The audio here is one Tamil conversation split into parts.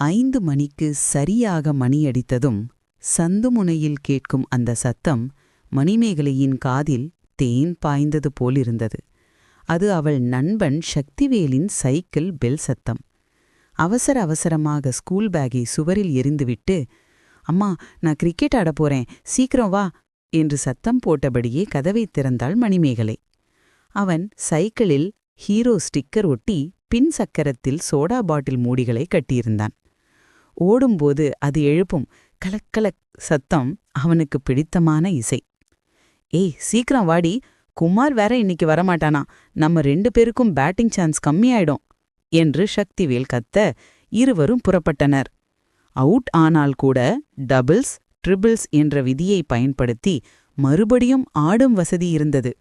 5 மணிக்கு சரியாக மணியடித்ததும் சந்துமுனையில் கேட்கும் அந்த சத்தம் மணிமேகலையின் காதில் தேன் பாய்ந்தது போலிருந்தது. அது அவள் நண்பன் சக்திவேலின் சைக்கிள் பெல் சத்தம். அவசர அவசரமாக ஸ்கூல் பேக்கை சுவரில் எறிந்துவிட்டு, "அம்மா, நான் கிரிக்கெட் ஆடப் போறேன், சீக்கிரம் வா" என்று சத்தம் போட்டபடியே கதவைத் திறந்தாள் மணிமேகலை. அவன் சைக்கிளில் ஹீரோ ஸ்டிக்கர் ஒட்டி பின் சக்கரத்தில் சோடா பாட்டில் மூடிகளை கட்டியிருந்தான். ஓடும்போது அது எழுப்பும் கலக்கலக் சத்தம் அவனுக்கு பிடித்தமான இசை. "ஏய், சீக்கிரம் வாடி, குமார் வேற இன்னைக்கு வரமாட்டானா, நம்ம 2 பேருக்கும் பேட்டிங் சான்ஸ் கம்மியாயிடும்" என்று சக்திவேல் கத்த இருவரும் புறப்பட்டனர். அவுட் ஆனால் கூட டபிள்ஸ், ட்ரிபிள்ஸ் என்ற விதியை பயன்படுத்தி மறுபடியும் ஆடும் வசதி இருந்தது.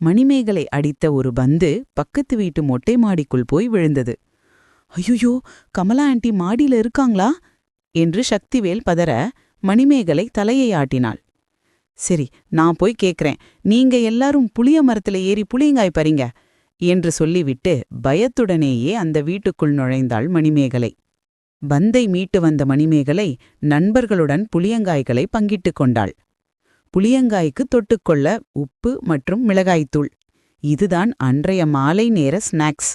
மணிமேகலை அடித்த ஒரு பந்து பக்கத்து வீட்டு மொட்டை மாடிக்குள் போய் விழுந்தது. "ஐயோ, கமலா ஆண்டி மாடியில இருக்காங்களா?" என்று சக்திவேல் பதற மணிமேகலை தலையை ஆட்டினாள். "சரி, நான் போய் கேட்கிறேன், நீங்க எல்லாரும் புளிய மரத்துல ஏறி புளியங்காய் பறிங்க" என்று சொல்லிவிட்டு பயத்துடனேயே அந்த வீட்டுக்குள் நுழைந்தாள் மணிமேகலை. பந்தை மீட்டு வந்த மணிமேகலை நண்பர்களுடன் புளியங்காய்களை பங்கிட்டுக் கொண்டாள். புளியங்காய்க்கு தொட்டுக்கொள்ள உப்பு மற்றும் மிளகாய்த்தூள். இதுதான் அன்றைய மாலை நேர ஸ்நாக்ஸ்.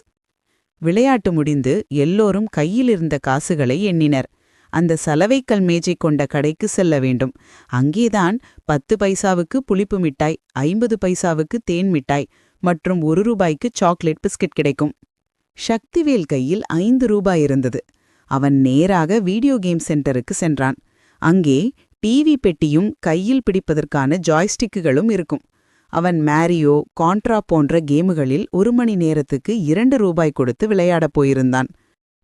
விளையாட்டு முடிந்து எல்லோரும் கையிலிருந்த காசுகளை எண்ணினர். அந்த சலவைக்கல் மேஜை கொண்ட கடைக்கு செல்ல வேண்டும். அங்கேதான் 10 பைசாவுக்கு புளிப்பு மிட்டாய், 50 பைசாவுக்கு தேன் மிட்டாய் மற்றும் 1 ரூபாய்க்கு சாக்லேட் பிஸ்கட் கிடைக்கும். சக்திவேல் கையில் 5 ரூபாய் இருந்தது. அவன் நேராக வீடியோ கேம் சென்டருக்கு சென்றான். அங்கே டிவி பெட்டியும் கையில் பிடிப்பதற்கான ஜாய்ஸ்டிக்குகளும் இருக்கும். அவன் மேரியோ, கான்ட்ரா போன்ற கேமுகளில் 1 மணி நேரத்துக்கு 2 ரூபாய் கொடுத்து விளையாடப் போயிருந்தான்.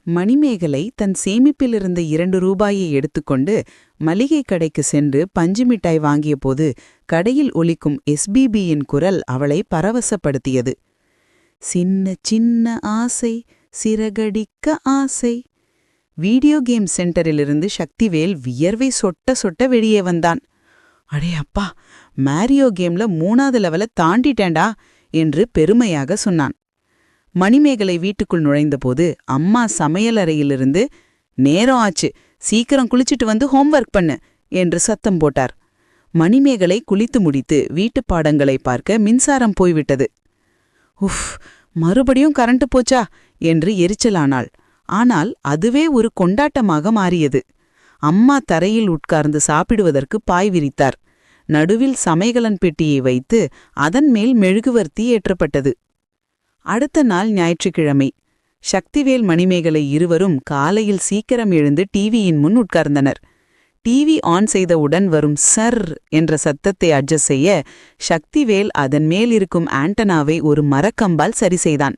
மணிமேகலை தன் சேமிப்பிலிருந்த 2 ரூபாயை எடுத்துக்கொண்டு மளிகை கடைக்கு சென்று பஞ்சு மிட்டாய் வாங்கியபோது கடையில் ஒலிக்கும் எஸ்பிபியின் குரல் அவளை பரவசப்படுத்தியது. "சின்ன சின்ன ஆசை, சிறகடிக்க ஆசை." வீடியோ கேம் சென்டரிலிருந்து சக்திவேல் வியர்வை சொட்ட சொட்ட வெளியே வந்தான். "அடே அப்பா, மேரியோ கேம்ல 3வது லெவலை தாண்டிட்டேண்டா" என்று பெருமையாக சொன்னான். மணிமேகலை வீட்டுக்குள் நுழைந்தபோது அம்மா சமையலறையிலிருந்து, "நேரம் ஆச்சு, சீக்கிரம் குளிச்சிட்டு வந்து ஹோம்வொர்க் பண்ணு" என்று சத்தம் போட்டார். மணிமேகலை குளித்து முடித்து வீட்டுப் பாடங்களை பார்க்க மின்சாரம் போய்விட்டது. "உஃப், மறுபடியும் கரண்ட் போச்சா" என்று எரிச்சலானாள். ஆனால் அதுவே ஒரு கொண்டாட்டமாக மாறியது. அம்மா தரையில் உட்கார்ந்து சாப்பிடுவதற்கு பாய் விரித்தார். நடுவில் சமையலன் பெட்டியை வைத்து அதன் மேல் மெழுகுவர்த்தி ஏற்றப்பட்டது. அடுத்த நாள் ஞாயிற்றுக்கிழமை. சக்திவேல் மணிமேகலை இருவரும் காலையில் சீக்கிரம் எழுந்து டிவியின் முன் உட்கார்ந்தனர். டிவி ஆன் செய்தவுடன் வரும் சர் என்ற சத்தத்தை அட்ஜஸ்ட் செய்ய சக்திவேல் அதன் மேல் இருக்கும் ஆண்டனாவை ஒரு மரக்கம்பால் சரி செய்தான்.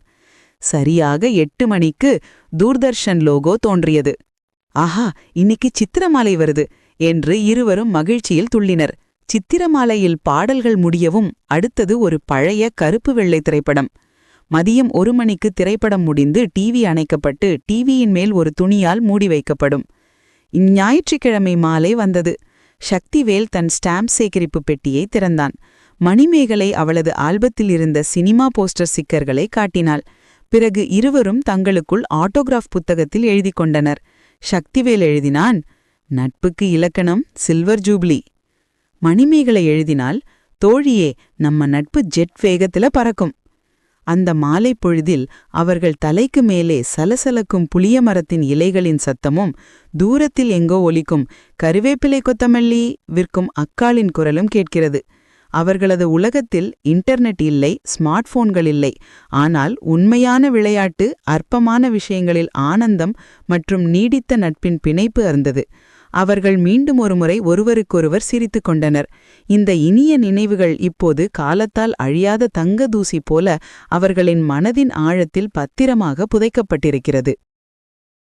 சரியாக 8 மணிக்கு தூர்தர்ஷன் லோகோ தோன்றியது. "ஆஹா, இன்னைக்கு சித்திரமாலை வருது" என்று இருவரும் மகிழ்ச்சியில் துள்ளினர். சித்திரமாலையில் பாடல்கள் முடியவும் அடுத்தது ஒரு பழைய கருப்பு வெள்ளை திரைப்படம். மதியம் 1 மணிக்கு திரைப்படம் முடிந்து டிவி அணைக்கப்பட்டு டிவியின் மேல் ஒரு துணியால் மூடி வைக்கப்படும். ஞாயிற்றுக்கிழமை மாலை வந்தது. சக்திவேல் தன் ஸ்டாம்ப் சேகரிப்பு பெட்டியை திறந்தான். மணிமேகலை அவளது ஆல்பத்தில் இருந்த சினிமா போஸ்டர் ஸ்டிக்கர்களை காட்டினாள். பிறகு இருவரும் தங்களுக்குள் ஆட்டோகிராஃப் புத்தகத்தில் எழுதி கொண்டனர். சக்திவேல் எழுதினான், "நட்புக்கு இலக்கணம் சில்வர் ஜூப்ளி." மணிமேகலை எழுதினாள், "தோழியே, நம்ம நட்பு ஜெட் வேகத்துல பறக்கும்." அந்த மாலை பொழுதில் அவர்கள் தலைக்கு மேலே சலசலக்கும் புளிய மரத்தின் இலைகளின் சத்தமும் தூரத்தில் எங்கோ ஒலிக்கும் "கருவேப்பிலை கொத்தமல்லி" விற்கும் அக்காளின் குரலும் கேட்கிறது. அவர்களது உலகத்தில் இன்டர்நெட் இல்லை, ஸ்மார்ட் போன்கள் இல்லை. ஆனால் உண்மையான விளையாட்டு, அற்பமான விஷயங்களில் ஆனந்தம் மற்றும் நீடித்த நட்பின் பிணைப்பு இருந்தது. அவர்கள் மீண்டும் ஒருமுறை ஒருவருக்கொருவர் சிரித்து கொண்டனர். இந்த இனிய நினைவுகள் இப்போது காலத்தால் அழியாத தங்க தூசி போல அவர்களின் மனதின் ஆழத்தில் பத்திரமாக புதைக்கப்பட்டிருக்கிறது.